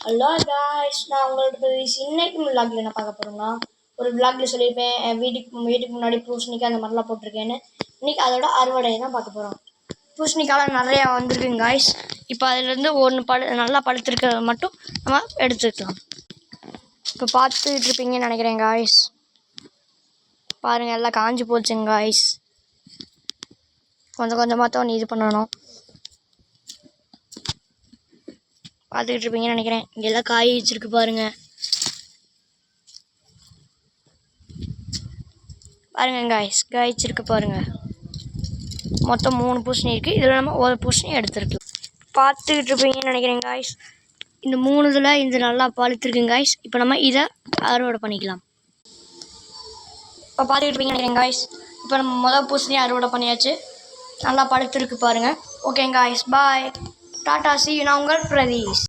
Hello guys, நான் உங்களோட இன்னைக்கு விளாக்ல என்ன பார்க்க போகிறோம்னா, ஒரு விளாக்ல சொல்லியிருப்பேன் வீட்டுக்கு முன்னாடி பூசணிக்காய் அந்த மாதிரிலாம் போட்டிருக்கேன்னு. இன்றைக்கி அதோட அறுவடையை தான் பார்க்க போகிறோம். பூசணிக்காய்லாம் நிறையா வந்துருக்குங்க காய்ஸ். இப்போ அதுலேருந்து ஒன்று நல்லா பழுத்திருக்கிறத மட்டும் நம்ம எடுத்துக்கலாம். இப்போ பார்த்துட்டு இருப்பீங்கன்னு நினைக்கிறேன் காய்ஸ். பாருங்கள், எல்லாம் காஞ்சி போச்சுங்க காய்ஸ். கொஞ்சம் கொஞ்சமாக தான் இது பண்ணணும். பார்த்துக்கிட்டு இருப்பீங்கன்னு நினைக்கிறேன். இங்கெல்லாம் காய் வச்சிருக்கு பாருங்கள். காய்ஸ் காய்ச்சிருக்கு பாருங்கள். மொத்தம் 3 பூசணி இருக்குது. இதில் நம்ம ஒரு பூசணி எடுத்துருக்கலாம். பார்த்துக்கிட்டு இருப்பீங்கன்னு நினைக்கிறேன் காய்ஸ். இந்த 3 இதில் இது நல்லா பழுத்துருக்குங்க காய்ஸ். இப்போ நம்ம இதை அறுவடை பண்ணிக்கலாம். இப்போ பார்த்துக்கிட்டு இருப்பீங்கன்னு நினைக்கிறேன் காய்ஸ். இப்போ நம்ம முதல் பூசணி அறுவடை பண்ணியாச்சு. நல்லா பழுத்துருக்கு பாருங்கள். ஓகேங்க guys, bye, Tata, C you. நான் உங்கள் பிரதீஷ்.